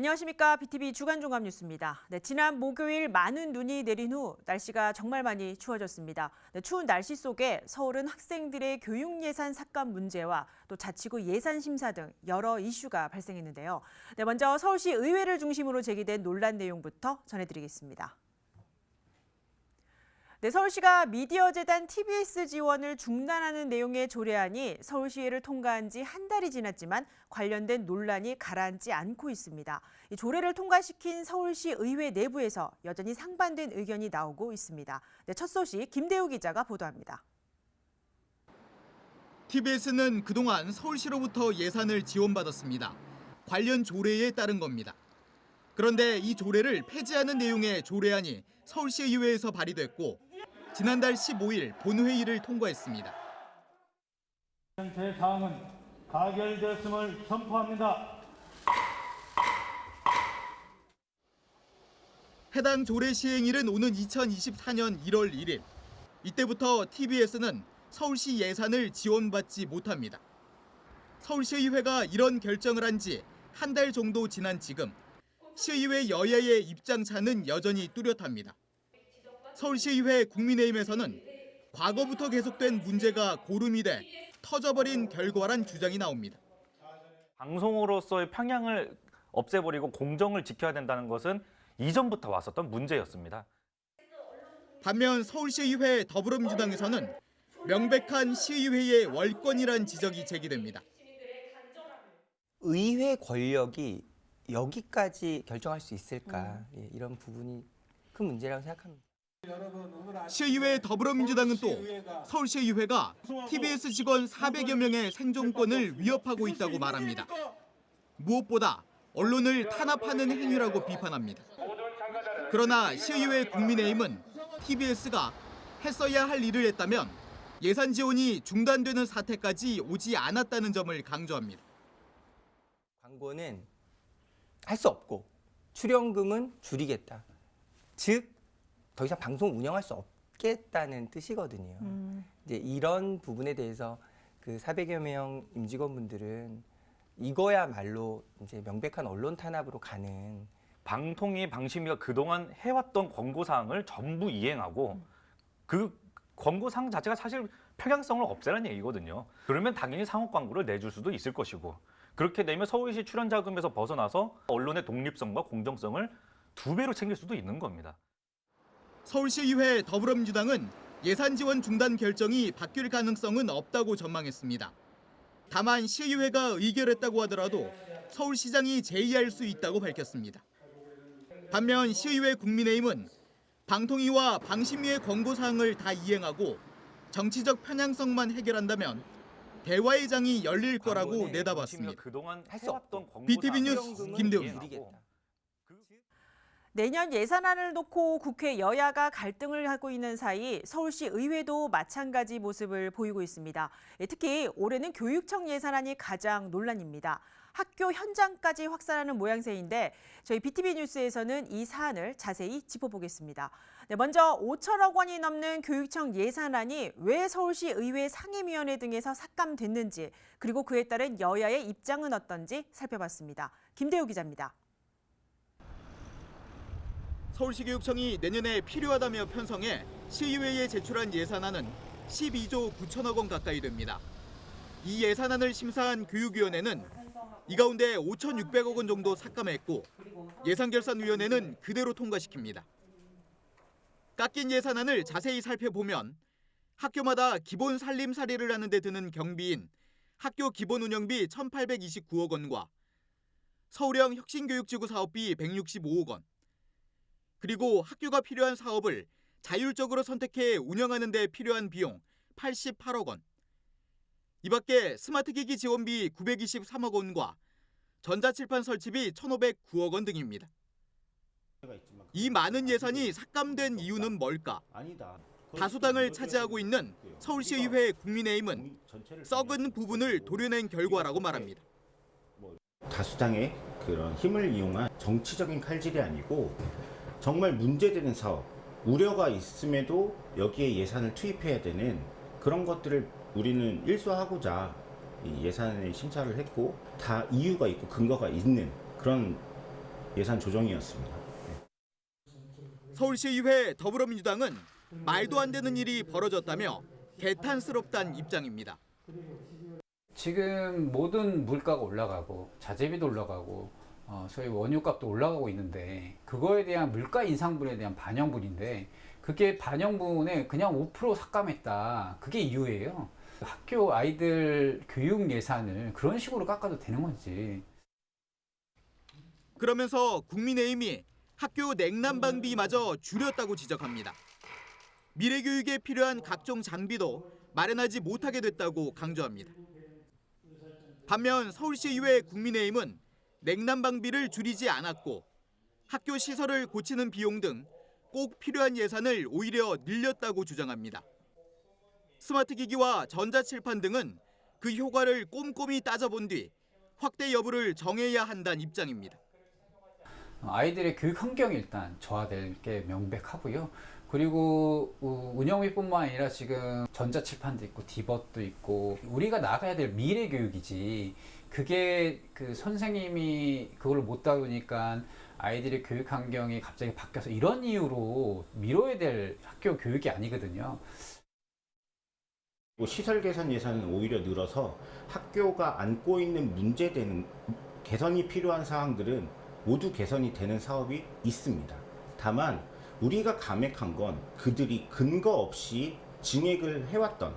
안녕하십니까. BTV 주간 종합 뉴스입니다. 지난 목요일 많은 눈이 내린 후 날씨가 정말 많이 추워졌습니다. 추운 날씨 속에 서울은 학생들의 교육 예산 삭감 문제와 또 자치구 예산 심사 등 여러 이슈가 발생했는데요. 먼저 서울시 의회를 중심으로 제기된 논란 내용부터 전해드리겠습니다. 서울시가 미디어재단 TBS 지원을 중단하는 내용의 조례안이 서울시의회를 통과한 지 한 달이 지났지만 관련된 논란이 가라앉지 않고 있습니다. 이 조례를 통과시킨 서울시 의회 내부에서 여전히 상반된 의견이 나오고 있습니다. 첫 소식 김대우 기자가 보도합니다. TBS는 그동안 서울시로부터 예산을 지원받았습니다. 관련 조례에 따른 겁니다. 그런데 이 조례를 폐지하는 내용의 조례안이 서울시의회에서 발의됐고 지난달 15일 본회의를 통과했습니다. 제 사항은 가결되었음을 선포합니다. 해당 조례 시행일은 오는 2024년 1월 1일. 이때부터 TBS는 서울시 예산을 지원받지 못합니다. 서울시의회가 이런 결정을 한 지 한 달 정도 지난 지금 시의회 여야의 입장차는 여전히 뚜렷합니다. 서울시의회 국민의힘에서는 과거부터 계속된 문제가 고름이 돼 터져버린 결과란 주장이 나옵니다. 방송으로서의 평양을 없애버리고 공정을 지켜야 된다는 것은 이전부터 왔었던 문제였습니다. 반면 서울시의회 더불어민주당에서는 명백한 시의회의 월권이란 지적이 제기됩니다. 의회 권력이 여기까지 결정할 수 있을까? 이런 부분이 큰 문제라고 생각합니다. 시의회 더불어민주당은 또 서울시의회가 TBS 직원 400여 명의 생존권을 위협하고 있다고 말합니다. 무엇보다 언론을 탄압하는 행위라고 비판합니다. 그러나 시의회 국민의힘은 TBS가 했어야 할 일을 했다면 예산 지원이 중단되는 사태까지 오지 않았다는 점을 강조합니다. 광고는 할 수 없고 출연금은 줄이겠다. 즉 더 이상 방송 운영할 수 없겠다는 뜻이거든요. 이제 이런 부분에 대해서 그 400여 명 임직원분들은 이거야말로 이제 명백한 언론 탄압으로 가는 방통위 방심위가 그동안 해왔던 권고사항을 전부 이행하고 그 권고사항 자체가 사실 평양성을 없애라는 얘기거든요. 그러면 당연히 상업 광고를 내줄 수도 있을 것이고 그렇게 되면 서울시 출연 자금에서 벗어나서 언론의 독립성과 공정성을 2배로 챙길 수도 있는 겁니다. 서울시의회 더불어민주당은 예산 지원 중단 결정이 바뀔 가능성은 없다고 전망했습니다. 다만 시의회가 의결했다고 하더라도 서울시장이 제의할 수 있다고 밝혔습니다. 반면 시의회 국민의힘은 방통위와 방심위의 권고사항을 다 이행하고 정치적 편향성만 해결한다면 대화의 장이 열릴 거라고 내다봤습니다. 그동안 해왔던 BTV 뉴스 김대우입니다. 내년 예산안을 놓고 국회 여야가 갈등을 하고 있는 사이 서울시 의회도 마찬가지 모습을 보이고 있습니다. 특히 올해는 교육청 예산안이 가장 논란입니다. 학교 현장까지 확산하는 모양새인데 저희 BTV 뉴스에서는 이 사안을 자세히 짚어보겠습니다. 먼저 5천억 원이 넘는 교육청 예산안이 왜 서울시 의회 상임위원회 등에서 삭감됐는지 그리고 그에 따른 여야의 입장은 어떤지 살펴봤습니다. 김대우 기자입니다. 서울시교육청이 내년에 필요하다며 편성해 시의회에 제출한 예산안은 12조 9천억 원 가까이 됩니다. 이 예산안을 심사한 교육위원회는 이 가운데 5,600억 원 정도 삭감했고 예산결산위원회는 그대로 통과시킵니다. 깎인 예산안을 자세히 살펴보면 학교마다 기본 살림살이를 하는 데 드는 경비인 학교 기본 운영비 1,829억 원과 서울형 혁신교육지구 사업비 165억 원, 그리고 학교가 필요한 사업을 자율적으로 선택해 운영하는 데 필요한 비용 88억 원, 이 밖에 스마트기기 지원비 923억 원과 전자칠판 설치비 1,509억 원 등입니다. 이 많은 예산이 삭감된 이유는 뭘까? 다수당을 차지하고 있는 서울시의회 국민의힘은 썩은 부분을 도려낸 결과라고 말합니다. 다수당의 그런 힘을 이용한 정치적인 칼질이 아니고 정말 문제되는 사업, 우려가 있음에도 여기에 예산을 투입해야 되는 그런 것들을 우리는 일소하고자 이 예산의 심사를 했고 다 이유가 있고 근거가 있는 그런 예산 조정이었습니다. 서울시의회 더불어민주당은 말도 안 되는 일이 벌어졌다며 개탄스럽다는 입장입니다. 지금 모든 물가가 올라가고 자재비도 올라가고 소위 원유값도 올라가고 있는데 그거에 대한 물가 인상분에 대한 반영분인데 그게 반영분에 그냥 5% 삭감했다. 그게 이유예요. 학교 아이들 교육 예산을 그런 식으로 깎아도 되는 건지. 그러면서 국민의힘이 학교 냉난방비마저 줄였다고 지적합니다. 미래교육에 필요한 각종 장비도 마련하지 못하게 됐다고 강조합니다. 반면 서울시의회 국민의힘은 냉난방비를 줄이지 않았고 학교 시설을 고치는 비용 등 꼭 필요한 예산을 오히려 늘렸다고 주장합니다. 스마트 기기와 전자칠판 등은 그 효과를 꼼꼼히 따져본 뒤 확대 여부를 정해야 한다는 입장입니다. 아이들의 교육 환경이 일단 저하될 게 명백하고요. 그리고 운영비뿐만 아니라 지금 전자칠판도 있고 디봇도 있고 우리가 나가야 될 미래 교육이지 그게 그 선생님이 그걸 못 다루니까 아이들의 교육 환경이 갑자기 바뀌어서 이런 이유로 미뤄야 될 학교 교육이 아니거든요. 시설 개선 예산은 오히려 늘어서 학교가 안고 있는 문제되는 개선이 필요한 사항들은 모두 개선이 되는 사업이 있습니다. 다만 우리가 감액한 건 그들이 근거 없이 증액을 해왔던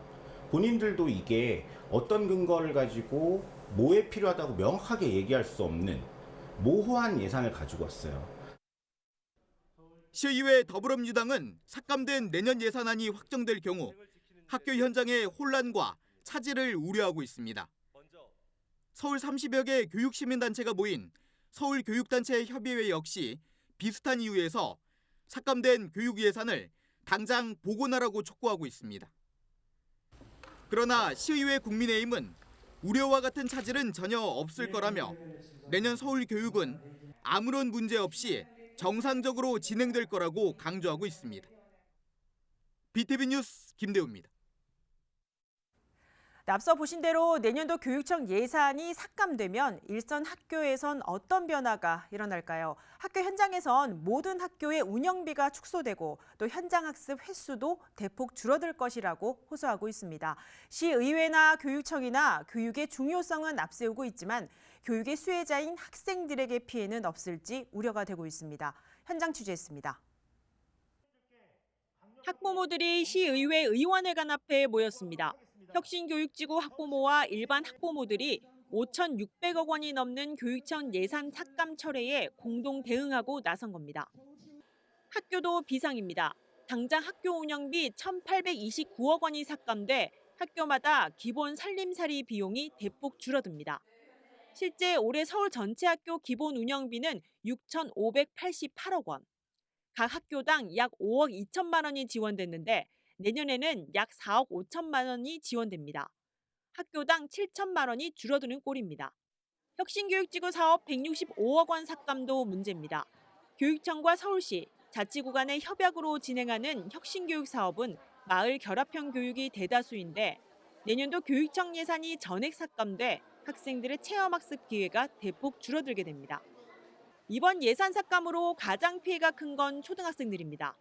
본인들도 이게 어떤 근거를 가지고 뭐에 필요하다고 명확하게 얘기할 수 없는 모호한 예산을 가지고 왔어요. 시의회 더불어민주당은 삭감된 내년 예산안이 확정될 경우 학교 현장의 혼란과 차질을 우려하고 있습니다. 서울 30여 개 교육시민단체가 모인 서울교육단체 협의회 역시 비슷한 이유에서 삭감된 교육 예산을 당장 복원하라고 촉구하고 있습니다. 그러나 시의회 국민의힘은 우려와 같은 차질은 전혀 없을 거라며 내년 서울 교육은 아무런 문제 없이 정상적으로 진행될 거라고 강조하고 있습니다. BTV 뉴스 김대우입니다. 앞서 보신 대로 내년도 교육청 예산이 삭감되면 일선 학교에선 어떤 변화가 일어날까요? 학교 현장에선 모든 학교의 운영비가 축소되고 또 현장 학습 횟수도 대폭 줄어들 것이라고 호소하고 있습니다. 시의회나 교육청이나 교육의 중요성은 앞세우고 있지만 교육의 수혜자인 학생들에게 피해는 없을지 우려가 되고 있습니다. 현장 취재했습니다. 학부모들이 시의회 의원회관 앞에 모였습니다. 혁신교육지구 학부모와 일반 학부모들이 5,600억 원이 넘는 교육청 예산 삭감 철회에 공동 대응하고 나선 겁니다. 학교도 비상입니다. 당장 학교 운영비 1,829억 원이 삭감돼 학교마다 기본 살림살이 비용이 대폭 줄어듭니다. 실제 올해 서울 전체 학교 기본 운영비는 6,588억 원. 각 학교당 약 5억 2천만 원이 지원됐는데 내년에는 약 4억 5천만 원이 지원됩니다. 학교당 7천만 원이 줄어드는 꼴입니다. 혁신교육지구 사업 165억 원 삭감도 문제입니다. 교육청과 서울시, 자치구 간의 협약으로 진행하는 혁신교육 사업은 마을 결합형 교육이 대다수인데 내년도 교육청 예산이 전액 삭감돼 학생들의 체험학습 기회가 대폭 줄어들게 됩니다. 이번 예산 삭감으로 가장 피해가 큰 건 초등학생들입니다.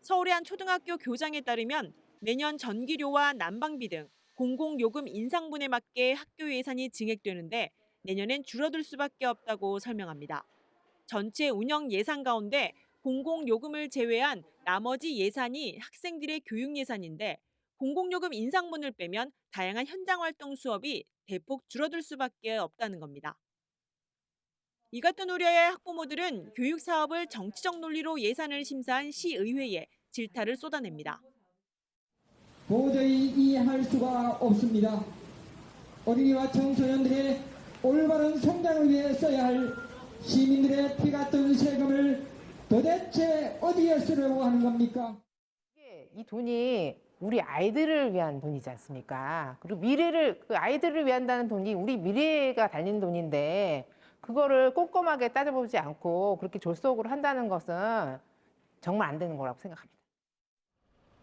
서울의 한 초등학교 교장에 따르면 매년 전기료와 난방비 등 공공요금 인상분에 맞게 학교 예산이 증액되는데 내년엔 줄어들 수밖에 없다고 설명합니다. 전체 운영 예산 가운데 공공요금을 제외한 나머지 예산이 학생들의 교육 예산인데 공공요금 인상분을 빼면 다양한 현장활동 수업이 대폭 줄어들 수밖에 없다는 겁니다. 이 같은 우려에 학부모들은 교육 사업을 정치적 논리로 예산을 심사한 시의회에 질타를 쏟아냅니다. 도저히 이해할 수가 없습니다. 어린이와 청소년들의 올바른 성장을 위해 써야 할 시민들의 피 같은 세금을 도대체 어디에 쓰려고 하는 겁니까? 이 돈이 우리 아이들을 위한 돈이지 않습니까? 그리고 미래를 그 아이들을 위한다는 돈이 우리 미래가 달린 돈인데 그거를 꼼꼼하게 따져보지 않고 그렇게 졸속으로 한다는 것은 정말 안 되는 거라고 생각합니다.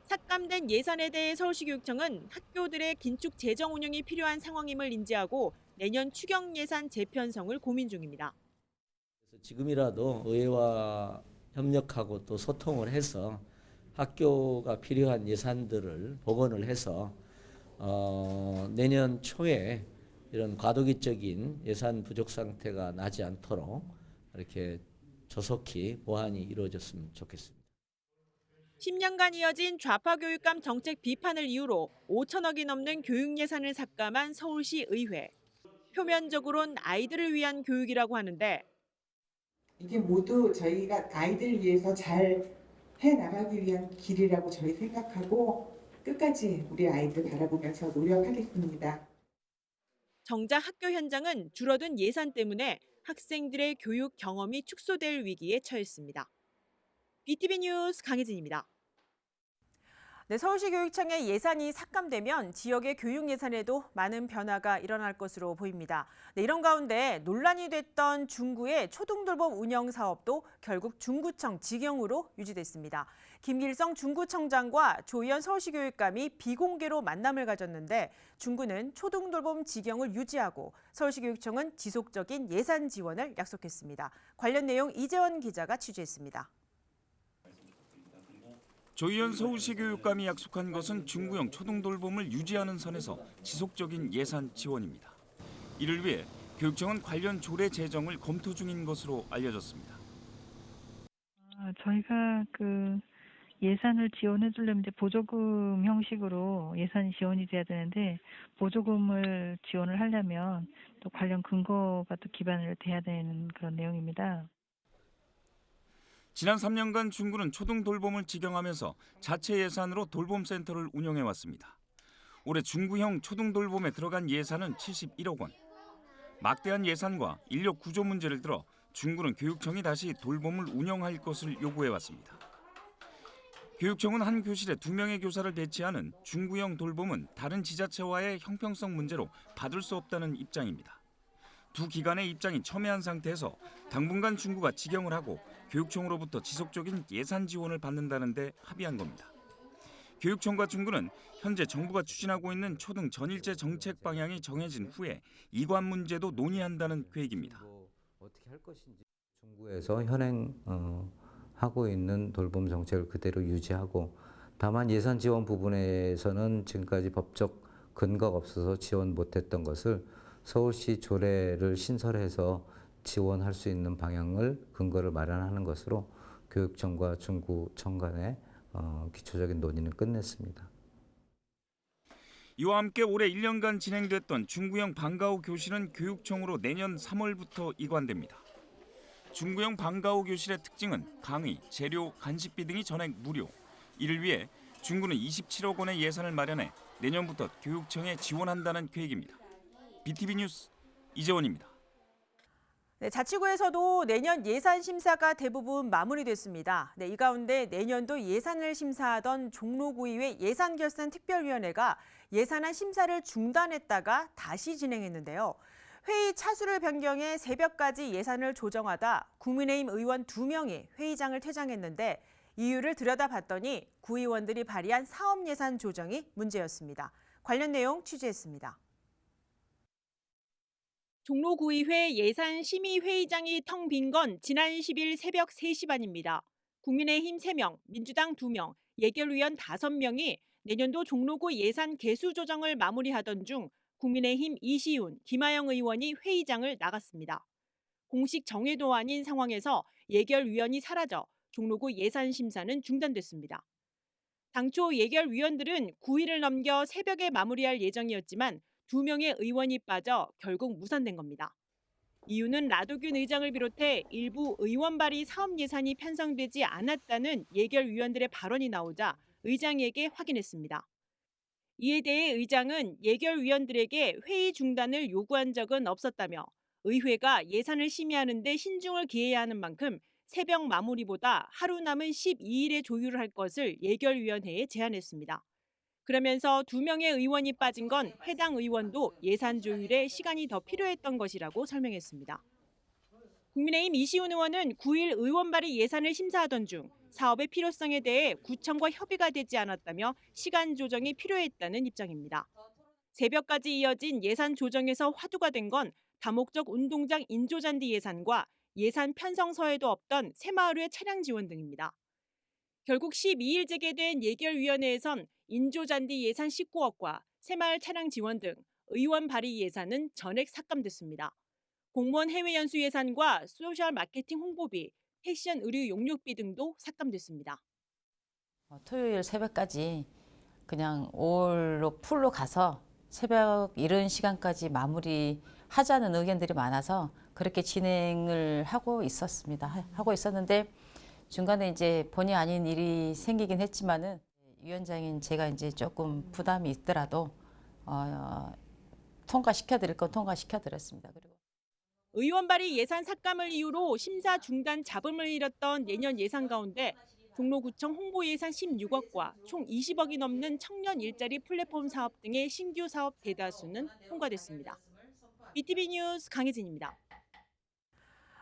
삭감된 예산에 대해 서울시교육청은 학교들의 긴축 재정 운영이 필요한 상황임을 인지하고 내년 추경 예산 재편성을 고민 중입니다. 지금이라도 의회와 협력하고 또 소통을 해서 학교가 필요한 예산들을 복원을 해서 내년 초에 이런 과도기적인 예산 부족 상태가 나지 않도록 이렇게 조속히 보완이 이루어졌으면 좋겠습니다. 10년간 이어진 좌파 교육감 정책 비판을 이유로 5천억이 넘는 교육 예산을 삭감한 서울시 의회. 표면적으론 아이들을 위한 교육이라고 하는데 이게 모두 저희가 아이들을 위해서 잘 해나가기 위한 길이라고 저희 생각하고 끝까지 우리 아이들 바라보면서 노력하겠습니다. 정작 학교 현장은 줄어든 예산 때문에 학생들의 교육 경험이 축소될 위기에 처했습니다. BTV 뉴스 강혜진입니다. 네, 서울시 교육청의 예산이 삭감되면 지역의 교육 예산에도 많은 변화가 일어날 것으로 보입니다. 네, 이런 가운데 논란이 됐던 중구의 초등돌봄 운영 사업도 결국 중구청 직영으로 유지됐습니다. 김길성 중구청장과 조희연 서울시 교육감이 비공개로 만남을 가졌는데 중구는 초등돌봄 직영을 유지하고 서울시 교육청은 지속적인 예산 지원을 약속했습니다. 관련 내용 이재원 기자가 취재했습니다. 조희연 서울시 교육감이 약속한 것은 중구형 초등돌봄을 유지하는 선에서 지속적인 예산 지원입니다. 이를 위해 교육청은 관련 조례 제정을 검토 중인 것으로 알려졌습니다. 저희가 예산을 지원해 주려면 이제 보조금 형식으로 예산이 지원이 돼야 되는데 보조금을 지원을 하려면 또 관련 근거가 또 기반을 돼야 되는 그런 내용입니다. 지난 3년간 중구는 초등돌봄을 직영하면서 자체 예산으로 돌봄센터를 운영해왔습니다. 올해 중구형 초등돌봄에 들어간 예산은 71억 원. 막대한 예산과 인력 구조 문제를 들어 중구는 교육청이 다시 돌봄을 운영할 것을 요구해왔습니다. 교육청은 한 교실에 2명의 교사를 배치하는 중구형 돌봄은 다른 지자체와의 형평성 문제로 받을 수 없다는 입장입니다. 두 기관의 입장이 첨예한 상태에서 당분간 중구가 직영을 하고 교육청으로부터 지속적인 예산 지원을 받는다는 데 합의한 겁니다. 교육청과 중구는 현재 정부가 추진하고 있는 초등 전일제 정책 방향이 정해진 후에 이관 문제도 논의한다는 계획입니다. 어떻게 할 것인지 중구에서 현행하고 있는 돌봄 정책을 그대로 유지하고 다만 예산 지원 부분에서는 지금까지 법적 근거가 없어서 지원 못했던 것을 서울시 조례를 신설해서 지원할 수 있는 방향을 근거를 마련하는 것으로 교육청과 중구청 간의 기초적인 논의는 끝냈습니다. 이와 함께 올해 1년간 진행됐던 중구형 방과후 교실은 교육청으로 내년 3월부터 이관됩니다. 중구형 방과후 교실의 특징은 강의, 재료, 간식비 등이 전액 무료. 이를 위해 중구는 27억 원의 예산을 마련해 내년부터 교육청에 지원한다는 계획입니다. BTV 뉴스 이재원입니다. 네, 자치구에서도 내년 예산 심사가 대부분 마무리됐습니다. 네, 이 가운데 내년도 예산을 심사하던 종로구의회 예산결산특별위원회가 예산안 심사를 중단했다가 다시 진행했는데요. 회의 차수를 변경해 새벽까지 예산을 조정하다 국민의힘 의원 2명이 회의장을 퇴장했는데 이유를 들여다봤더니 구의원들이 발의한 사업 예산 조정이 문제였습니다. 관련 내용 취재했습니다. 종로구의회 예산심의회의장이 텅 빈 건 지난 10일 새벽 3시 반입니다. 국민의힘 3명, 민주당 2명, 예결위원 5명이 내년도 종로구 예산 개수 조정을 마무리하던 중 국민의힘 이시훈, 김하영 의원이 회의장을 나갔습니다. 공식 정회도 아닌 상황에서 예결위원이 사라져 종로구 예산 심사는 중단됐습니다. 당초 예결위원들은 9일을 넘겨 새벽에 마무리할 예정이었지만 2명의 의원이 빠져 결국 무산된 겁니다. 이유는 라도균 의장을 비롯해 일부 의원 발의 사업 예산이 편성되지 않았다는 예결위원들의 발언이 나오자 의장에게 확인했습니다. 이에 대해 의장은 예결위원들에게 회의 중단을 요구한 적은 없었다며 의회가 예산을 심의하는 데 신중을 기해야 하는 만큼 새벽 마무리보다 하루 남은 12일에 조율을 할 것을 예결위원회에 제안했습니다. 그러면서 2명의 의원이 빠진 건 해당 의원도 예산 조율에 시간이 더 필요했던 것이라고 설명했습니다. 국민의힘 이시훈 의원은 9일 의원 발의 예산을 심사하던 중 사업의 필요성에 대해 구청과 협의가 되지 않았다며 시간 조정이 필요했다는 입장입니다. 새벽까지 이어진 예산 조정에서 화두가 된 건 다목적 운동장 인조잔디 예산과 예산 편성서에도 없던 새마을회 차량 지원 등입니다. 결국 12일 재개된 예결위원회에선 인조잔디 예산 19억과 새마을 차량 지원 등 의원 발의 예산은 전액 삭감됐습니다. 공무원 해외 연수 예산과 소셜 마케팅 홍보비, 패션 의류 용역비 등도 삭감됐습니다. 토요일 새벽까지 그냥 올로 풀로 가서 새벽 이른 시간까지 마무리하자는 의견들이 많아서 그렇게 진행을 하고 있었습니다. 하고 있었는데 중간에 이제 본의 아닌 일이 생기긴 했지만은 위원장인 제가 이제 조금 부담이 있더라도 통과시켜 드릴 건 통과시켜 드렸습니다. 그리고 의원 발의 예산 삭감을 이유로 심사 중단 잡음을 일었던 내년 예산 가운데 종로구청 홍보 예산 16억과 총 20억이 넘는 청년 일자리 플랫폼 사업 등의 신규 사업 대다수는 통과됐습니다. BTV 뉴스 강혜진입니다.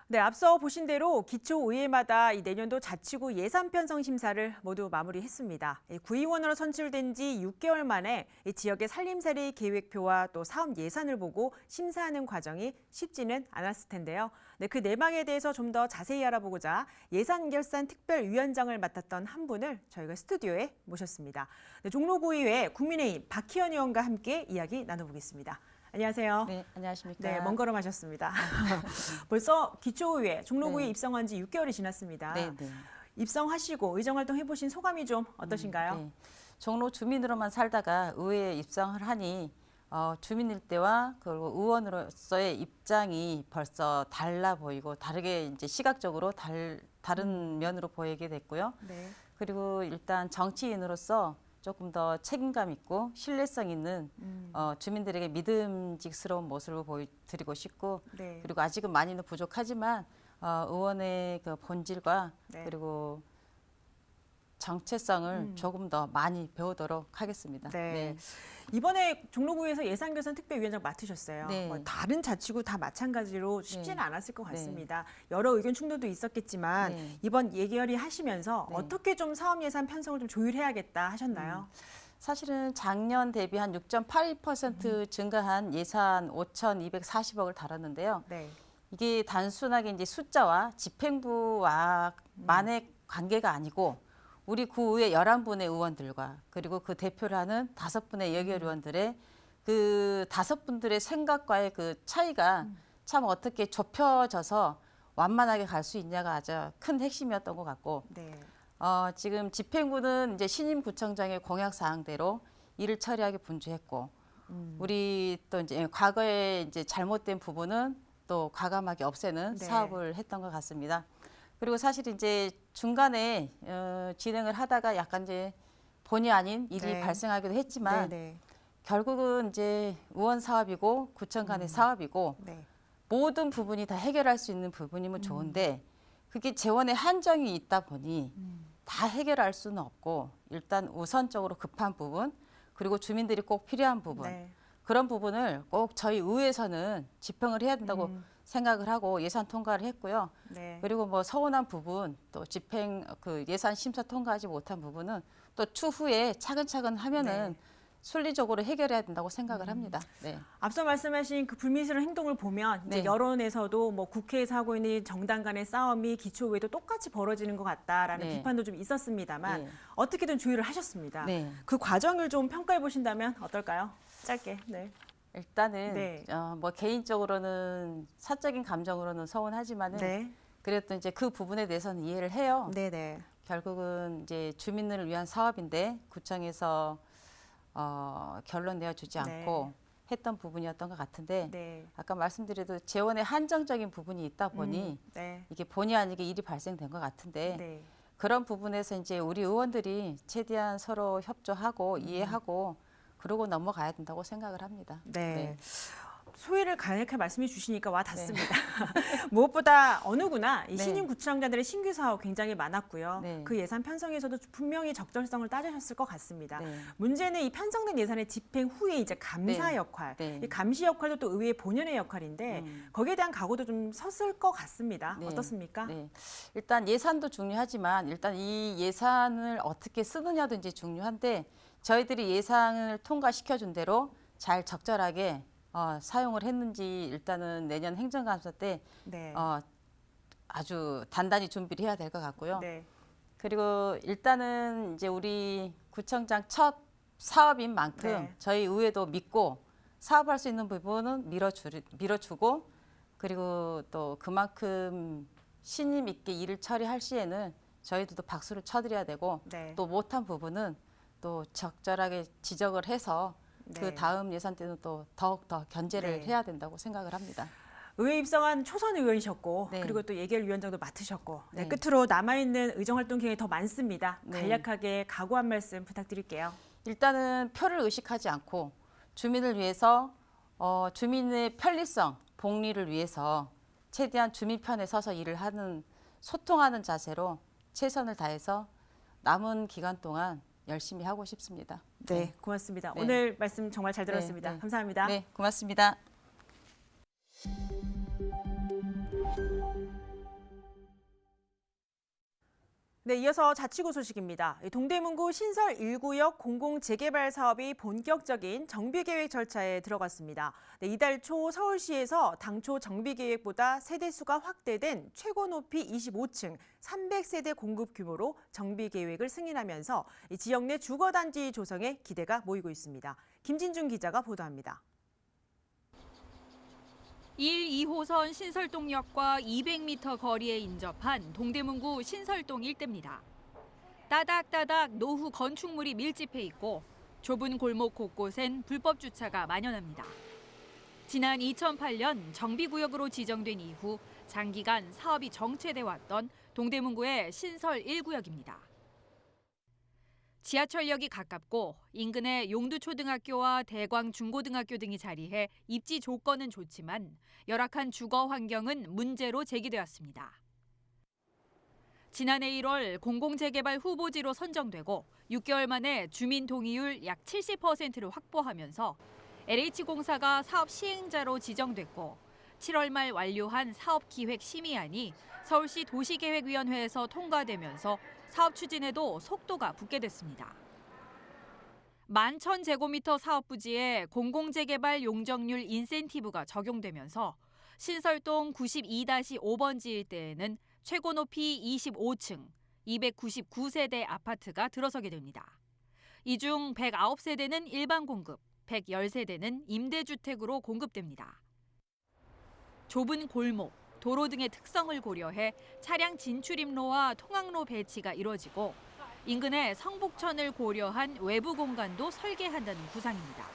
네, 앞서 보신 대로 기초의회마다 이 내년도 자치구 예산 편성 심사를 모두 마무리했습니다. 구의원으로 선출된 지 6개월 만에 이 지역의 살림살이 계획표와 또 사업 예산을 보고 심사하는 과정이 쉽지는 않았을 텐데요. 네, 그 내막에 대해서 좀 더 자세히 알아보고자 예산결산 특별위원장을 맡았던 한 분을 저희가 스튜디오에 모셨습니다. 네, 종로구의회 국민의힘 박희연 의원과 함께 이야기 나눠보겠습니다. 안녕하세요. 네, 안녕하십니까. 네, 먼 걸음 하셨습니다. 벌써 기초의회, 종로구에 입성한 지 6개월이 지났습니다. 네, 네. 입성하시고 의정활동 해보신 소감이 좀 어떠신가요? 네. 종로 주민으로만 살다가 의회에 입성을 하니 주민 일대와 그리고 의원으로서의 입장이 벌써 달라 보이고 다르게 이제 시각적으로 다른 면으로 보이게 됐고요. 네. 그리고 일단 정치인으로서 조금 더 책임감 있고 신뢰성 있는 주민들에게 믿음직스러운 모습을 보여드리고 싶고 네. 그리고 아직은 많이는 부족하지만 의원의 그 본질과 네. 그리고 정체성을 조금 더 많이 배우도록 하겠습니다. 네. 이번에 종로구에서 예산결산 특별위원장 맡으셨어요. 네. 뭐 다른 자치구 다 마찬가지로 쉽지는 네. 않았을 것 네. 같습니다. 여러 의견 충돌도 있었겠지만 네. 이번 예결위 하시면서 네. 어떻게 좀 사업 예산 편성을 좀 조율해야겠다 하셨나요? 사실은 작년 대비 한 6.82% 증가한 예산 5,240억을 다뤘는데요. 네. 이게 단순하게 이제 숫자와 집행부와만의 관계가 아니고 우리 구의회 11분의 의원들과 그리고 그 대표를 하는 5분의 예결위원들의 그 5분들의 생각과의 그 차이가 참 어떻게 좁혀져서 완만하게 갈 수 있냐가 아주 큰 핵심이었던 것 같고 네. 지금 집행부는 이제 신임 구청장의 공약 사항대로 일을 처리하게 분주했고 우리 또 이제 과거에 이제 잘못된 부분은 또 과감하게 없애는 네. 사업을 했던 것 같습니다. 그리고 사실 이제 중간에 진행을 하다가 약간 이제 본의 아닌 일이 네. 발생하기도 했지만 네. 결국은 이제 의원 사업이고 구청 간의 사업이고 네. 모든 부분이 다 해결할 수 있는 부분이면 좋은데 그게 재원의 한정이 있다 보니 다 해결할 수는 없고 일단 우선적으로 급한 부분 그리고 주민들이 꼭 필요한 부분 네. 그런 부분을 꼭 저희 의회에서는 집행을 해야 된다고 생각을 하고 예산 통과를 했고요. 네. 그리고 뭐 서운한 부분 또 집행 그 예산 심사 통과하지 못한 부분은 또 추후에 차근차근 하면은 순리적으로 해결해야 된다고 생각을 합니다. 네. 앞서 말씀하신 그 불미스러운 행동을 보면 이제 네. 여론에서도 뭐 국회에서 하고 있는 정당 간의 싸움이 기초의회도 똑같이 벌어지는 것 같다라는 네. 비판도 좀 있었습니다만 네. 어떻게든 조율을 하셨습니다. 네. 그 과정을 좀 평가해 보신다면 어떨까요? 짧게. 네. 일단은 네. 뭐 개인적으로는 사적인 감정으로는 서운하지만은 네. 그래도 이제 그 부분에 대해서는 이해를 해요. 네네. 결국은 이제 주민을 위한 사업인데 구청에서 결론 내어주지 네. 않고 했던 부분이었던 것 같은데 네. 아까 말씀드려도 재원의 한정적인 부분이 있다 보니 네. 이게 본의 아니게 일이 발생된 것 같은데 네. 그런 부분에서 이제 우리 의원들이 최대한 서로 협조하고 이해하고 그러고 넘어가야 된다고 생각을 합니다. 네. 소위를 간략하게 말씀해 주시니까 와 닿습니다. 무엇보다 어느 구나 이 네. 신임 구청장들의 신규 사업 굉장히 많았고요. 네. 그 예산 편성에서도 분명히 적절성을 따지셨을 것 같습니다. 네. 문제는 이 편성된 예산의 집행 후에 이제 감사 네. 역할, 네. 이 감시 역할도 또 의회 본연의 역할인데 거기에 대한 각오도 좀 섰을 것 같습니다. 네. 어떻습니까? 네. 일단 예산도 중요하지만 일단 이 예산을 어떻게 쓰느냐도 이제 중요한데 저희들이 예산을 통과시켜준 대로 잘 적절하게 사용을 했는지 일단은 내년 행정감사 때 네. 아주 단단히 준비를 해야 될 것 같고요. 네. 그리고 일단은 이제 우리 구청장 첫 사업인 만큼 네. 저희 의회도 믿고 사업할 수 있는 부분은 밀어주고 그리고 또 그만큼 신임 있게 일을 처리할 시에는 저희들도 박수를 쳐드려야 되고 네. 또 못한 부분은 또 적절하게 지적을 해서 네. 그 다음 예산 때는 또 더욱더 견제를 네. 해야 된다고 생각을 합니다. 의회 입성한 초선 의원이셨고 네. 그리고 또 예결위원장도 맡으셨고 네, 네. 끝으로 남아있는 의정활동 기간이 더 많습니다. 네. 간략하게 각오 한 말씀 부탁드릴게요. 일단은 표를 의식하지 않고 주민을 위해서 주민의 편리성, 복리를 위해서 최대한 주민 편에 서서 일을 하는 소통하는 자세로 최선을 다해서 남은 기간 동안 열심히 하고 싶습니다. 네, 고맙습니다. 네. 오늘 말씀 정말 잘 들었습니다. 네, 네. 감사합니다. 네, 고맙습니다. 네, 이어서 자치구 소식입니다. 동대문구 신설 1구역 공공재개발 사업이 본격적인 정비계획 절차에 들어갔습니다. 네, 이달 초 서울시에서 당초 정비계획보다 세대수가 확대된 최고 높이 25층 300세대 공급 규모로 정비계획을 승인하면서 지역 내 주거단지 조성에 기대가 모이고 있습니다. 김진중 기자가 보도합니다. 1, 2호선 신설동역과 200m 거리에 인접한 동대문구 신설동 일대입니다. 따닥따닥 노후 건축물이 밀집해 있고 좁은 골목 곳곳엔 불법 주차가 만연합니다. 지난 2008년 정비구역으로 지정된 이후 장기간 사업이 정체돼 왔던 동대문구의 신설 1구역입니다. 지하철역이 가깝고 인근에 용두초등학교와 대광중고등학교 등이 자리해 입지 조건은 좋지만 열악한 주거 환경은 문제로 제기되었습니다. 지난해 1월 공공재개발 후보지로 선정되고 6개월 만에 주민 동의율 약 70%를 확보하면서 LH공사가 사업 시행자로 지정됐고 7월 말 완료한 사업기획 심의안이 서울시 도시계획위원회에서 통과되면서 사업 추진에도 속도가 붙게 됐습니다. 11,000제곱미터 사업 부지에 공공재개발 용적률 인센티브가 적용되면서 신설동 92-5번지 일대에는 최고 높이 25층, 299세대 아파트가 들어서게 됩니다. 이 중 109세대는 일반 공급, 110세대는 임대주택으로 공급됩니다. 좁은 골목, 도로 등의 특성을 고려해 차량 진출입로와 통학로 배치가 이뤄지고 인근에 성북천을 고려한 외부 공간도 설계한다는 구상입니다.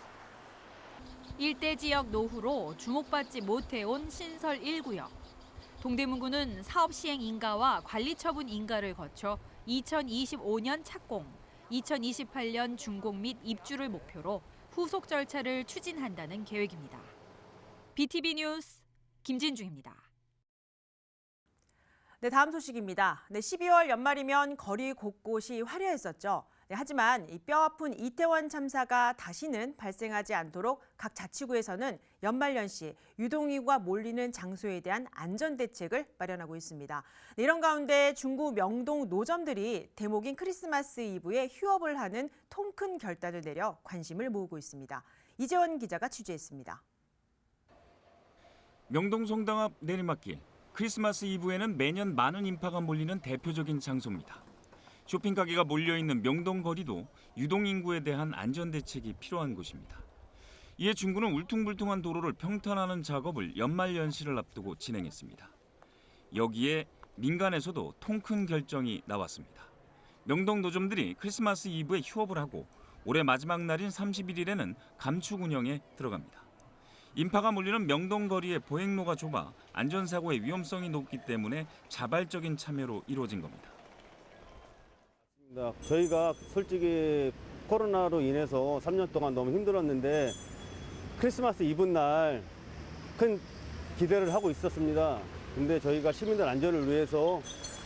일대 지역 노후로 주목받지 못해온 신설 1구역. 동대문구는 사업 시행 인가와 관리 처분 인가를 거쳐 2025년 착공, 2028년 준공 및 입주를 목표로 후속 절차를 추진한다는 계획입니다. BTV 뉴스 김진중입니다. 네, 다음 소식입니다. 네, 12월 연말이면 거리 곳곳이 화려했었죠. 네, 하지만 이 뼈아픈 이태원 참사가 다시는 발생하지 않도록 각 자치구에서는 연말연시 유동인구가 몰리는 장소에 대한 안전 대책을 마련하고 있습니다. 네, 이런 가운데 중구 명동 노점들이 대목인 크리스마스 이브에 휴업을 하는 통 큰 결단을 내려 관심을 모으고 있습니다. 이재원 기자가 취재했습니다. 명동 성당 앞 내리막길. 크리스마스 이브에는 매년 많은 인파가 몰리는 대표적인 장소입니다. 쇼핑 가게가 몰려있는 명동 거리도 유동인구에 대한 안전 대책이 필요한 곳입니다. 이에 중구는 울퉁불퉁한 도로를 평탄하는 작업을 연말 연시를 앞두고 진행했습니다. 여기에 민간에서도 통 큰 결정이 나왔습니다. 명동 노점들이 크리스마스 이브에 휴업을 하고 올해 마지막 날인 31일에는 감축 운영에 들어갑니다. 인파가 몰리는 명동 거리의 보행로가 좁아 안전사고의 위험성이 높기 때문에 자발적인 참여로 이루어진 겁니다. 저희가 솔직히 코로나로 인해서 3년 동안 너무 힘들었는데 크리스마스 이브 날 큰 기대를 하고 있었습니다. 근데 저희가 시민들 안전을 위해서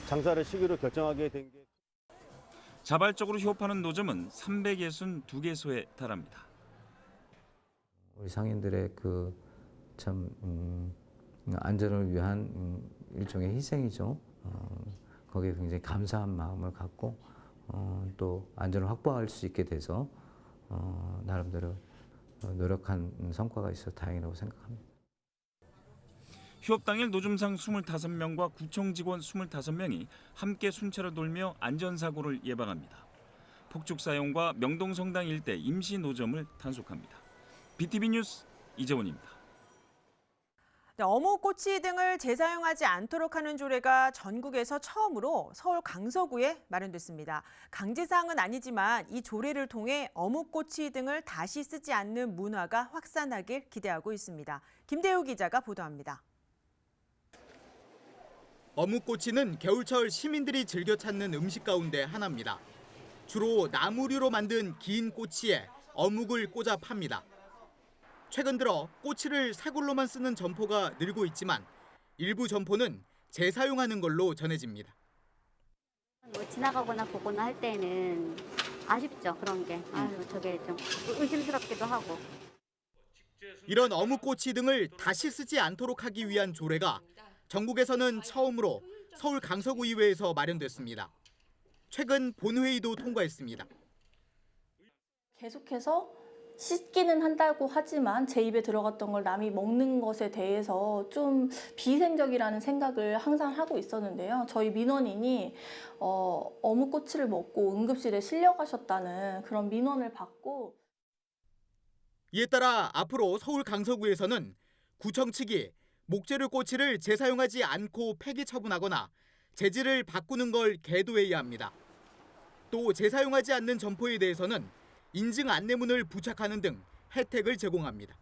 장사를 시기로 결정하게 된 게 자발적으로 휴업하는 노점은 362개소에 달합니다. 우리 상인들의 그 참 안전을 위한 일종의 희생이죠. 거기에 굉장히 감사한 마음을 갖고 또 안전을 확보할 수 있게 돼서 나름대로 노력한 성과가 있어 다행이라고 생각합니다. 휴업 당일 노점상 25명과 구청 직원 25명이 함께 순찰을 돌며 안전사고를 예방합니다. 폭죽 사용과 명동성당 일대 임시 노점을 단속합니다. BTV 뉴스 이재원입니다. 네, 어묵, 꼬치 등을 재사용하지 않도록 하는 조례가 전국에서 처음으로 서울 강서구에 마련됐습니다. 강제사항은 아니지만 이 조례를 통해 어묵, 꼬치 등을 다시 쓰지 않는 문화가 확산하길 기대하고 있습니다. 김대우 기자가 보도합니다. 어묵꼬치는 겨울철 시민들이 즐겨 찾는 음식 가운데 하나입니다. 주로 나무류로 만든 긴 꼬치에 어묵을 꽂아 팝니다. 최근 들어 꼬치를 사골로만 쓰는 점포가 늘고 있지만 일부 점포는 재사용하는 걸로 전해집니다. 지나가거나 보거나 할 때는 아쉽죠, 그런 게. 아유, 저게 좀 의심스럽기도 하고. 이런 어묵꼬치 등을 다시 쓰지 않도록 하기 위한 조례가 전국에서는 처음으로 서울 강서구의회에서 마련됐습니다. 최근 본회의도 통과했습니다. 계속해서 씻기는 한다고 하지만 제 입에 들어갔던 걸 남이 먹는 것에 대해서 좀 비위생적이라는 생각을 항상 하고 있었는데요. 저희 민원인이 어묵꼬치를 먹고 응급실에 실려가셨다는 그런 민원을 받고, 이에 따라 앞으로 서울 강서구에서는 구청 측이 목재료 꼬치를 재사용하지 않고 폐기 처분하거나 재질을 바꾸는 걸 계도해야 합니다. 또 재사용하지 않는 점포에 대해서는 인증 안내문을 부착하는 등 혜택을 제공합니다.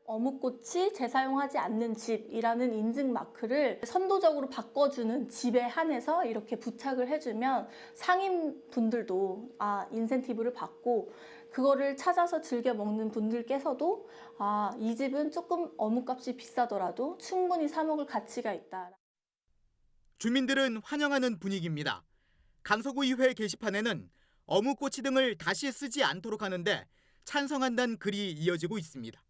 어묵꼬치 재사용하지 않는 집이라는 인증 마크를 선도적으로 바꿔주는 집에 한해서 이렇게 부착을 해주면 상인분들도 인센티브를 받고 그거를 찾아서 즐겨 먹는 분들께서도 이 집은 조금 어묵값이 비싸더라도 충분히 사 먹을 가치가 있다. 주민들은 환영하는 분위기입니다. 강서구의회 게시판에는 어묵꼬치 등을 다시 쓰지 않도록 하는데 찬성한다는 글이 이어지고 있습니다.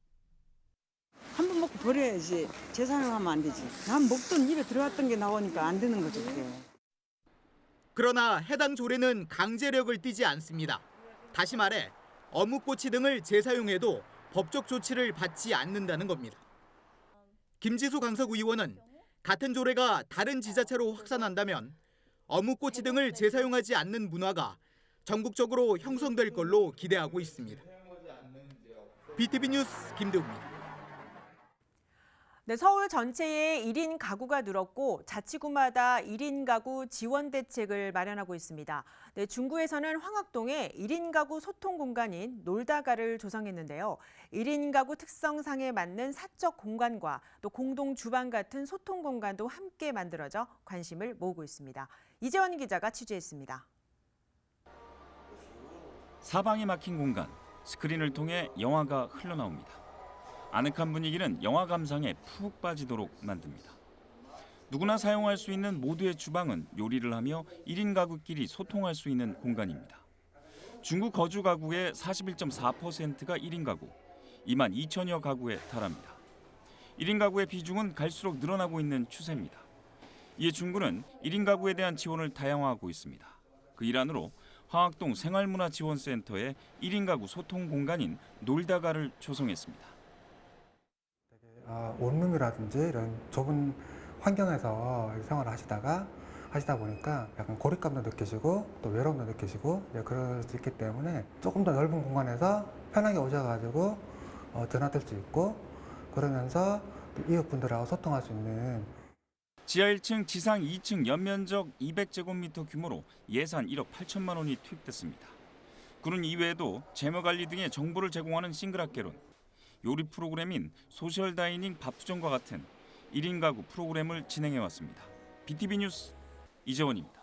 한 번 먹고 버려야지. 재사용하면 안 되지. 난 먹던 입에 들어갔던 게 나오니까 안 되는 거죠, 그게. 그러나 해당 조례는 강제력을 띠지 않습니다. 다시 말해 어묵꼬치 등을 재사용해도 법적 조치를 받지 않는다는 겁니다. 김지수 강서구 의원은 같은 조례가 다른 지자체로 확산한다면 어묵꼬치 등을 재사용하지 않는 문화가 전국적으로 형성될 걸로 기대하고 있습니다. BTV 뉴스 김대우입니다. 네, 서울 전체에 1인 가구가 늘었고 자치구마다 1인 가구 지원 대책을 마련하고 있습니다. 네, 중구에서는 황학동에 1인 가구 소통 공간인 놀다가를 조성했는데요. 1인 가구 특성상에 맞는 사적 공간과 또 공동 주방 같은 소통 공간도 함께 만들어져 관심을 모으고 있습니다. 이재원 기자가 취재했습니다. 사방이 막힌 공간, 스크린을 통해 영화가 흘러나옵니다. 아늑한 분위기는 영화 감상에 푹 빠지도록 만듭니다. 누구나 사용할 수 있는 모두의 주방은 요리를 하며 1인 가구끼리 소통할 수 있는 공간입니다. 중구 거주 가구의 41.4%가 1인 가구, 2만 2천여 가구에 달합니다. 1인 가구의 비중은 갈수록 늘어나고 있는 추세입니다. 이에 중구는 1인 가구에 대한 지원을 다양화하고 있습니다. 그 일환으로 황학동 생활문화지원센터에 1인 가구 소통 공간인 놀다가를 조성했습니다. 원룸이라든지 이런 좁은 환경에서 생활을 하시다 보니까 약간 고립감도 느끼시고 또 외로움도 느끼시고 그럴 수 있기 때문에 조금 더 넓은 공간에서 편하게 오셔가지고 드나들 수 있고 그러면서 이웃분들하고 소통할 수 있는 지하 1층, 지상 2층 연면적 200제곱미터 규모로 예산 1억 8천만 원이 투입됐습니다. 그는 이외에도 재무관리 등의 정보를 제공하는 싱글학개론, 요리 프로그램인 소셜 다이닝 밥투정과 같은 1인 가구 프로그램을 진행해왔습니다. BTV 뉴스 이재원입니다.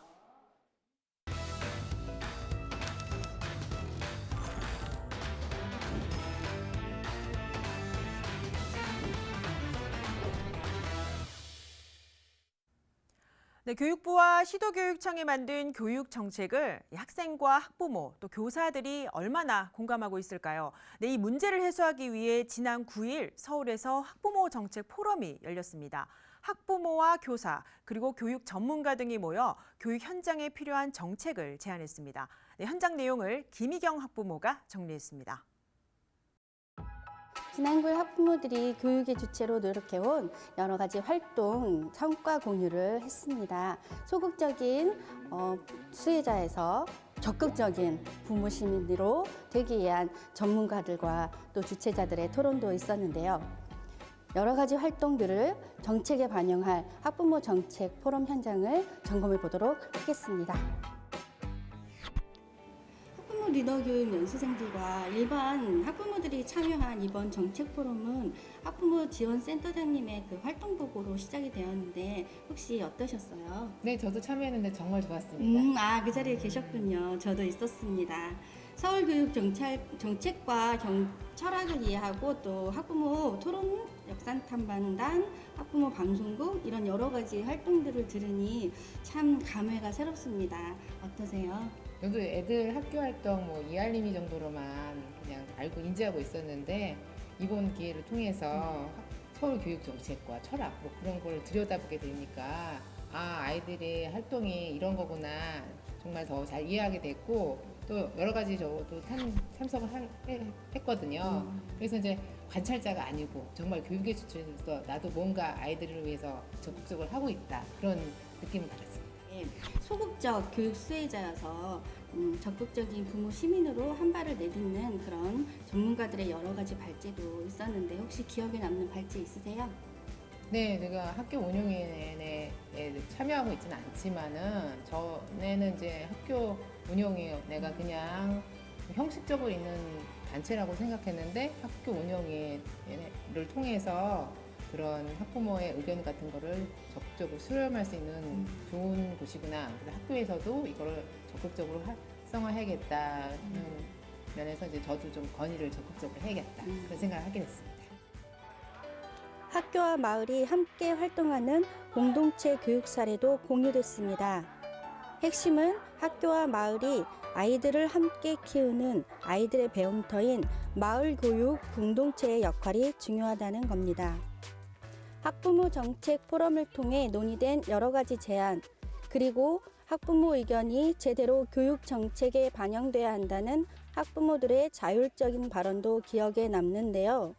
네, 교육부와 시도교육청이 만든 교육 정책을 학생과 학부모 또 교사들이 얼마나 공감하고 있을까요? 네, 이 문제를 해소하기 위해 지난 9일 서울에서 학부모 정책 포럼이 열렸습니다. 학부모와 교사 그리고 교육 전문가 등이 모여 교육 현장에 필요한 정책을 제안했습니다. 네, 현장 내용을 김희경 학부모가 정리했습니다. 지난구에 학부모들이 교육의 주체로 노력해온 여러 가지 활동 성과 공유를 했습니다. 소극적인 수혜자에서 적극적인 부모 시민으로 되기 위한 전문가들과 또 주체자들의 토론도 있었는데요. 여러 가지 활동들을 정책에 반영할 학부모 정책 포럼 현장을 점검해 보도록 하겠습니다. 학부모 리더 교육 연수생들과 일반 학부모들이 참여한 이번 정책 포럼은 학부모 지원 센터장님의 그 활동 보고로 시작이 되었는데 혹시 어떠셨어요? 네, 저도 참여했는데 정말 좋았습니다. 그 자리에 계셨군요. 저도 있었습니다. 서울교육 정책과 철학을 이해하고 또 학부모 토론 역산 탐방단, 학부모 방송국 이런 여러 가지 활동들을 들으니 참 감회가 새롭습니다. 어떠세요? 저도 애들 학교 활동 이알림이 정도로만 그냥 알고 인지하고 있었는데 이번 기회를 통해서 서울 교육 정책과 철학 그런 걸 들여다보게 되니까 아이들의 활동이 이런 거구나 정말 더 잘 이해하게 됐고 또 여러 가지 저도 참석을 했거든요. 그래서 이제 관찰자가 아니고 정말 교육의 주체로서 나도 뭔가 아이들을 위해서 적극적으로 하고 있다 그런 느낌을 받았습니다. 소극적 교육 수혜자여서 적극적인 부모 시민으로 한 발을 내딛는 그런 전문가들의 여러 가지 발제도 있었는데 혹시 기억에 남는 발제 있으세요? 네, 제가 학교 운영에 참여하고 있지는 않지만은 전에는 이제 학교 운영에 내가 그냥 형식적으로 있는 단체라고 생각했는데 학교 운영회를 통해서 그런 학부모의 의견 같은 거를 적극적으로 수렴할 수 있는 좋은 곳이구나. 그래서 학교에서도 이거를 적극적으로 활성화해야겠다는 면에서 이제 저도 좀 건의를 적극적으로 해야겠다 그런 생각을 하게 됐습니다. 학교와 마을이 함께 활동하는 공동체 교육 사례도 공유됐습니다. 핵심은 학교와 마을이 아이들을 함께 키우는 아이들의 배움터인 마을 교육 공동체의 역할이 중요하다는 겁니다. 학부모 정책 포럼을 통해 논의된 여러 가지 제안, 그리고 학부모 의견이 제대로 교육 정책에 반영돼야 한다는 학부모들의 자율적인 발언도 기억에 남는데요.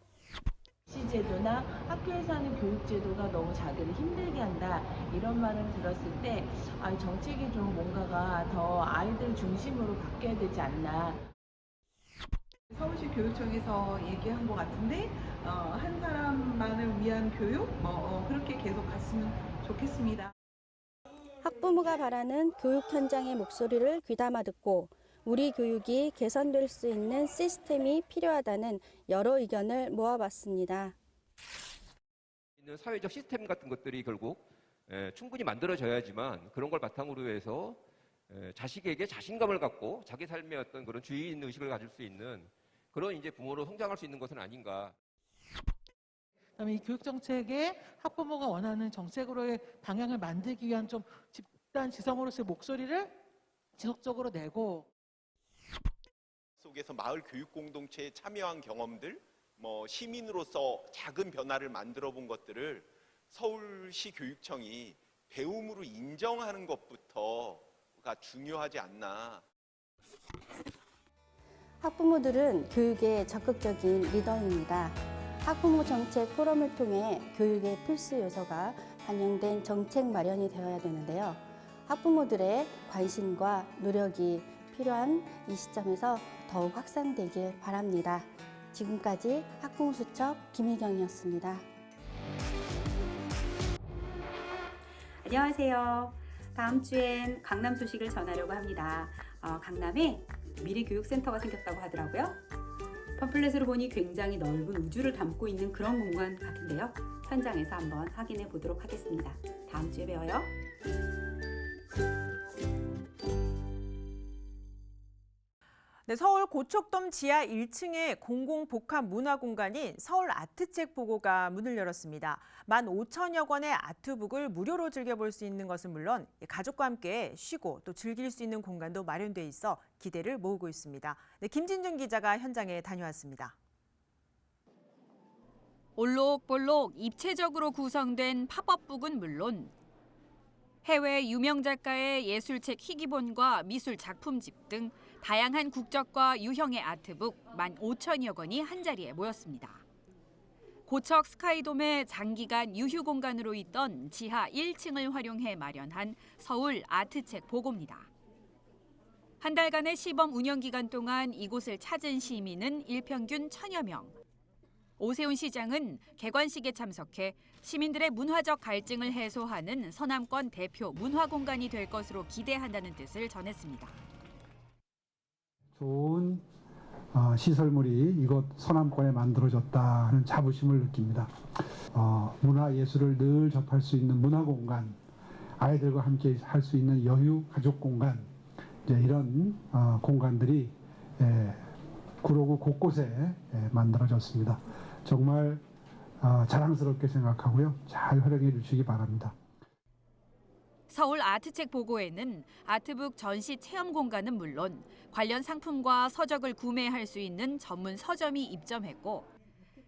제도나 학교에서 하는 교육제도가 너무 자기를 힘들게 한다 이런 말을 들었을 때 정책이 좀 뭔가가 더 아이들 중심으로 바뀌어야 되지 않나. 서울시 교육청에서 얘기한 것 같은데 한 사람만을 위한 교육 그렇게 계속 갔으면 좋겠습니다. 학부모가 바라는 교육 현장의 목소리를 귀담아 듣고 우리 교육이 개선될 수 있는 시스템이 필요하다는 여러 의견을 모아봤습니다. 있는 사회적 시스템 같은 것들이 결국 충분히 만들어져야지만 그런 걸 바탕으로 해서 자식에게 자신감을 갖고 자기 삶의 어떤 그런 주인 의식을 가질 수 있는 그런 이제 부모로 성장할 수 있는 것은 아닌가. 그다음에 이 교육 정책에 학부모가 원하는 정책으로의 방향을 만들기 위한 좀 집단 지성으로서의 목소리를 지속적으로 내고. 속에서 마을 교육 공동체에 참여한 경험들, 시민으로서 작은 변화를 만들어 본 것들을 서울시 교육청이 배움으로 인정하는 것부터가 중요하지 않나. 학부모들은 교육의 적극적인 리더입니다. 학부모 정책 포럼을 통해 교육의 필수 요소가 반영된 정책 마련이 되어야 되는데요. 학부모들의 관심과 노력이 필요한 이 시점에서 더욱 확산되길 바랍니다. 지금까지 학부모수첩 김희경이었습니다. 안녕하세요. 다음 주엔 강남 소식을 전하려고 합니다. 강남에 미래교육센터가 생겼다고 하더라고요. 팜플렛으로 보니 굉장히 넓은 우주를 담고 있는 그런 공간 같은데요. 현장에서 한번 확인해 보도록 하겠습니다. 다음 주에 봬요. 네, 서울 고척돔 지하 1층의 공공복합 문화공간인 서울 아트책 보고가 문을 열었습니다. 15,000여 권의 아트북을 무료로 즐겨볼 수 있는 것은 물론 가족과 함께 쉬고 또 즐길 수 있는 공간도 마련돼 있어 기대를 모으고 있습니다. 네, 김진중 기자가 현장에 다녀왔습니다. 올록볼록 입체적으로 구성된 팝업북은 물론 해외 유명 작가의 예술책 희귀본과 미술 작품집 등 다양한 국적과 유형의 아트북 15,000여 권이 한자리에 모였습니다. 고척 스카이돔의 장기간 유휴 공간으로 있던 지하 1층을 활용해 마련한 서울 아트책 보고입니다. 한 달간의 시범 운영 기간 동안 이곳을 찾은 시민은 일평균 1000여 명. 오세훈 시장은 개관식에 참석해 시민들의 문화적 갈증을 해소하는 서남권 대표 문화 공간이 될 것으로 기대한다는 뜻을 전했습니다. 좋은 시설물이 이곳 서남권에 만들어졌다는 자부심을 느낍니다. 문화 예술을 늘 접할 수 있는 문화 공간, 아이들과 함께 할 수 있는 여유 가족 공간, 이런 공간들이 구로구 곳곳에 만들어졌습니다. 정말 자랑스럽게 생각하고요. 잘 활용해 주시기 바랍니다. 서울 아트책 보고에는 아트북 전시 체험 공간은 물론 관련 상품과 서적을 구매할 수 있는 전문 서점이 입점했고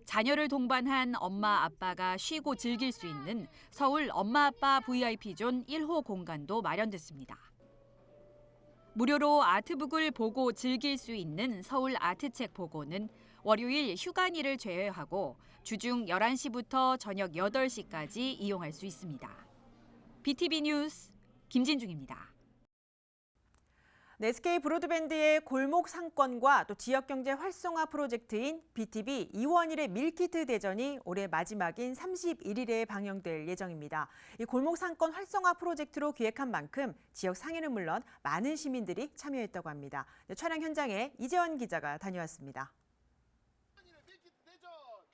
자녀를 동반한 엄마 아빠가 쉬고 즐길 수 있는 서울 엄마 아빠 VIP존 1호 공간도 마련됐습니다. 무료로 아트북을 보고 즐길 수 있는 서울 아트책 보고는 월요일 휴관일을 제외하고 주중 11시부터 저녁 8시까지 이용할 수 있습니다. BTV 뉴스 김진중입니다. SK 브로드밴드의 골목 상권과 또 지역경제 활성화 프로젝트인 BTV 이원일의 밀키트 대전이 올해 마지막인 31일에 방영될 예정입니다. 이 골목 상권 활성화 프로젝트로 기획한 만큼 지역 상인은 물론 많은 시민들이 참여했다고 합니다. 촬영 현장에 이재원 기자가 다녀왔습니다.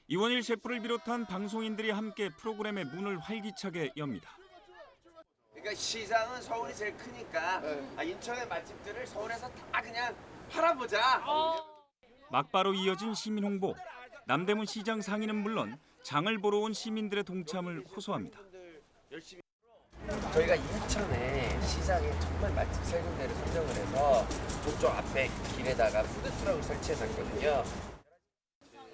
이원일 셰프를 비롯한 방송인들이 함께 프로그램의 문을 활기차게 엽니다. 그러니까 시장은 서울이 제일 크니까 인천의 맛집들을 서울에서 다 그냥 팔아보자. 막바로 이어진 시민 홍보. 남대문 시장 상인은 물론 장을 보러 온 시민들의 동참을 호소합니다. 저희가 인천에 시장에 정말 맛집 세 군데를 선정을 해서 저쪽 앞에 길에다가 푸드트럭을 설치해놨거든요.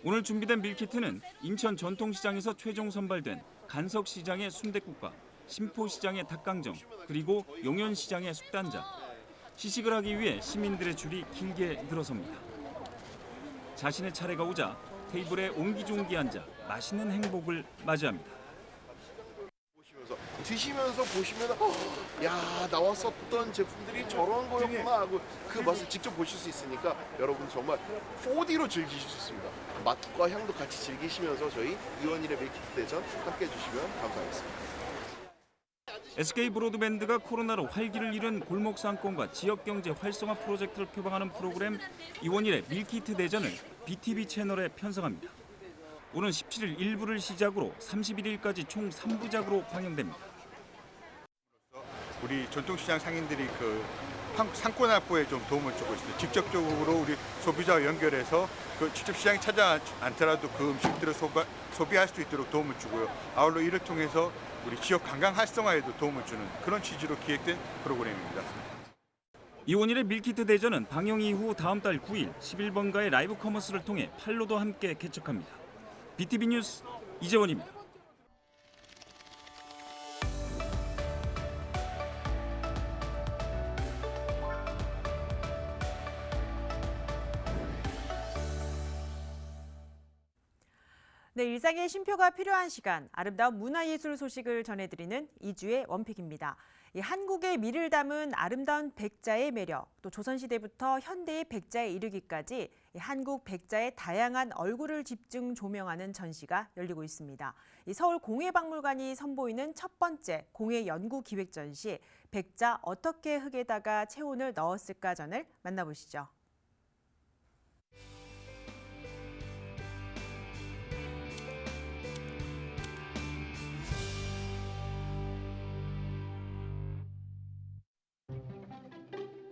오늘 준비된 밀키트는 인천 전통시장에서 최종 선발된 간석시장의 순댓국과 신포시장의 닭강정, 그리고 용현시장의 숙단자. 시식을 하기 위해 시민들의 줄이 길게 늘어섭니다. 자신의 차례가 오자 테이블에 옹기종기 앉아 맛있는 행복을 맞이합니다. 드시면서 보시면 야, 나왔었던 제품들이 저런 거였구나 하고 그 맛을 직접 보실 수 있으니까 여러분 정말 4D로 즐기실 수 있습니다. 맛과 향도 같이 즐기시면서 저희 이원일의 밀키트 대전 함께 해주시면 감사하겠습니다. SK 브로드밴드가 코로나로 활기를 잃은 골목 상권과 지역경제 활성화 프로젝트를 표방하는 프로그램 이원일의 밀키트 대전을 BTV 채널에 편성합니다. 오는 17일 1부를 시작으로 31일까지 총 3부작으로 방영됩니다. 우리 전통시장 상인들이 그 상권 확보에 좀 도움을 주고 있습니다. 직접적으로 우리 소비자와 연결해서 그 직접 시장에 찾아지 않더라도 그 음식들을 소비할 수 있도록 도움을 주고요. 아울러 이를 통해서 우리 지역 관광 활성화에도 도움을 주는 그런 취지로 기획된 프로그램입니다. 이원일의 밀키트 대전은 방영 이후 다음 달 9일 11번가의 라이브 커머스를 통해 팔로도 함께 개척합니다. BTV 뉴스 이재원입니다. 네, 일상의 쉼표가 필요한 시간, 아름다운 문화예술 소식을 전해드리는 이주의 원픽입니다. 한국의 미를 담은 아름다운 백자의 매력, 또 조선시대부터 현대의 백자에 이르기까지 한국 백자의 다양한 얼굴을 집중 조명하는 전시가 열리고 있습니다. 서울 공예박물관이 선보이는 첫 번째 공예 연구 기획 전시, 백자 어떻게 흙에다가 체온을 넣었을까 전을 만나보시죠.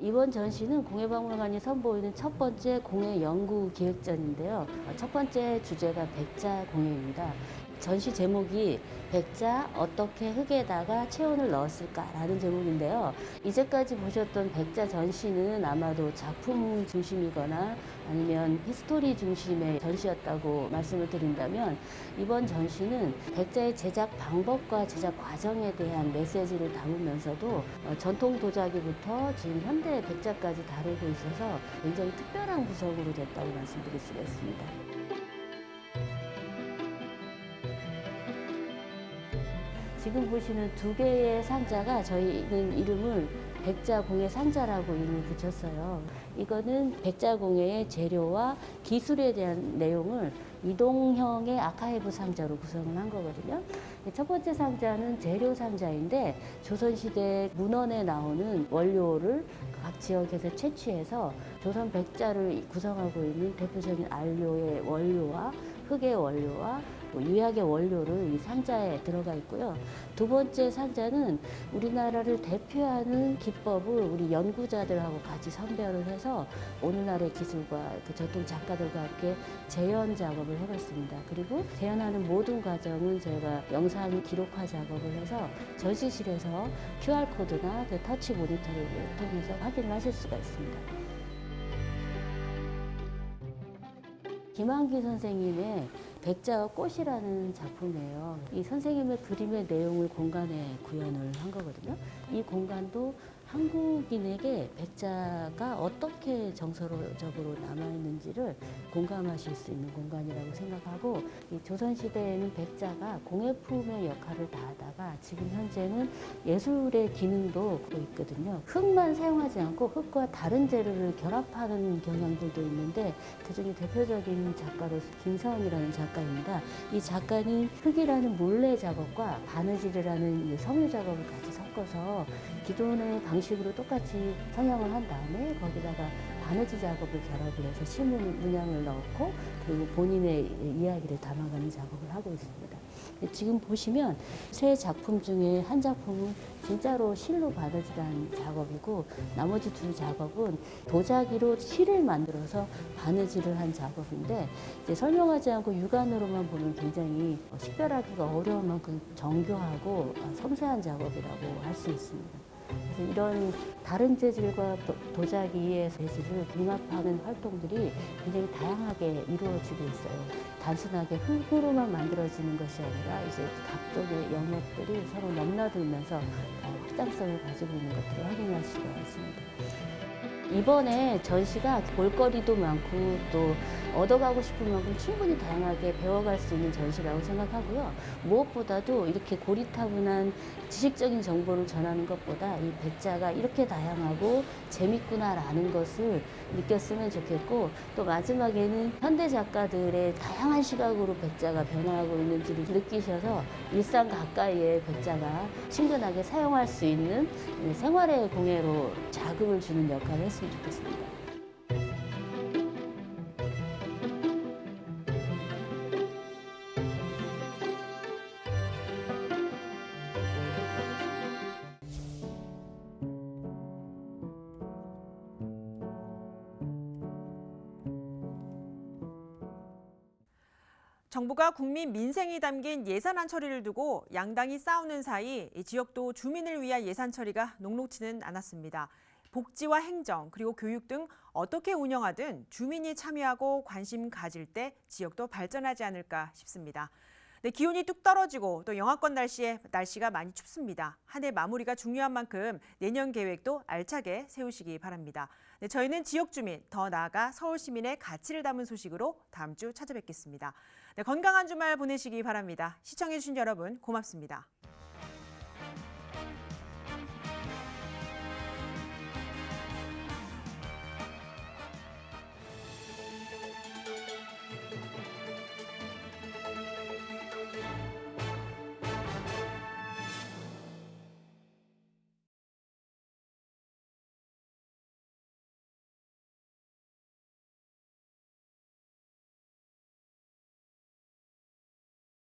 이번 전시는 공예박물관이 선보이는 첫 번째 공예 연구 기획전인데요. 첫 번째 주제가 백자 공예입니다. 전시 제목이 백자 어떻게 흙에다가 체온을 넣었을까라는 제목인데요. 이제까지 보셨던 백자 전시는 아마도 작품 중심이거나 아니면 히스토리 중심의 전시였다고 말씀을 드린다면 이번 전시는 백자의 제작 방법과 제작 과정에 대한 메시지를 담으면서도 전통 도자기부터 지금 현대 백자까지 다루고 있어서 굉장히 특별한 구성으로 됐다고 말씀드릴 수가 있습니다. 지금 보시는 두 개의 상자가 저희는 이름을 백자공예 상자라고 이름을 붙였어요. 이거는 백자공예의 재료와 기술에 대한 내용을 이동형의 아카이브 상자로 구성을 한 거거든요. 첫 번째 상자는 재료 상자인데 조선시대 문헌에 나오는 원료를 각 지역에서 채취해서 조선 백자를 구성하고 있는 대표적인 안료의 원료와 흙의 원료와 유약의 원료를 이 상자에 들어가 있고요. 두 번째 상자는 우리나라를 대표하는 기법을 우리 연구자들하고 같이 선별을 해서 오늘날의 기술과 그 전통 작가들과 함께 재현 작업을 해봤습니다. 그리고 재현하는 모든 과정은 저희가 영상 기록화 작업을 해서 전시실에서 QR코드나 그 터치 모니터를 통해서 확인을 하실 수가 있습니다. 김한기 선생님의 백자와 꽃이라는 작품이에요. 이 선생님의 그림의 내용을 공간에 구현을 한 거거든요. 이 공간도 한국인에게 백자가 어떻게 정서적으로 남아있는지를 공감하실 수 있는 공간이라고 생각하고, 이 조선시대에는 백자가 공예품의 역할을 다하다가 지금 현재는 예술의 기능도 하고 있거든요. 흙만 사용하지 않고 흙과 다른 재료를 결합하는 경향들도 있는데, 그중에 대표적인 작가로서 김사원이라는 작가입니다. 이 작가는 흙이라는 물레 작업과 바느질이라는 섬유 작업을 같이 섞어서 기존의 방식으로 똑같이 성형을 한 다음에 거기다가 바느질 작업을 결합을 해서 실문 문양을 넣고 그리고 본인의 이야기를 담아가는 작업을 하고 있습니다. 지금 보시면 세 작품 중에 한 작품은 진짜로 실로 바느질한 작업이고, 나머지 두 작업은 도자기로 실을 만들어서 바느질을 한 작업인데, 이제 설명하지 않고 육안으로만 보면 굉장히 식별하기가 어려울 만큼 정교하고 섬세한 작업이라고 할 수 있습니다. 그래서 이런 다른 재질과 도자기의 재질을 융합하는 활동들이 굉장히 다양하게 이루어지고 있어요. 단순하게 흙으로만 만들어지는 것이 아니라 이제 각종의 영역들이 서로 넘나들면서 확장성을 가지고 있는 것들을 확인할 수가 있습니다. 이번에 전시가 볼거리도 많고 또 얻어가고 싶은 만큼 충분히 다양하게 배워갈 수 있는 전시라고 생각하고요. 무엇보다도 이렇게 고리타분한 지식적인 정보를 전하는 것보다 이 백자가 이렇게 다양하고 재밌구나라는 것을 느꼈으면 좋겠고, 또 마지막에는 현대 작가들의 다양한 시각으로 백자가 변화하고 있는지를 느끼셔서 일상 가까이에 백자가 친근하게 사용할 수 있는 생활의 공예로 자극을 주는 역할을 했으면 좋겠습니다. 정부가 국민 민생이 담긴 예산안 처리를 두고 양당이 싸우는 사이 이 지역도 주민을 위한 예산 처리가 녹록지는 않았습니다. 복지와 행정 그리고 교육 등 어떻게 운영하든 주민이 참여하고 관심 가질 때 지역도 발전하지 않을까 싶습니다. 네, 기온이 뚝 떨어지고 또 영하권 날씨가 많이 춥습니다. 한 해 마무리가 중요한 만큼 내년 계획도 알차게 세우시기 바랍니다. 네, 저희는 지역 주민, 더 나아가 서울 시민의 가치를 담은 소식으로 다음 주 찾아뵙겠습니다. 네, 건강한 주말 보내시기 바랍니다. 시청해주신 여러분 고맙습니다.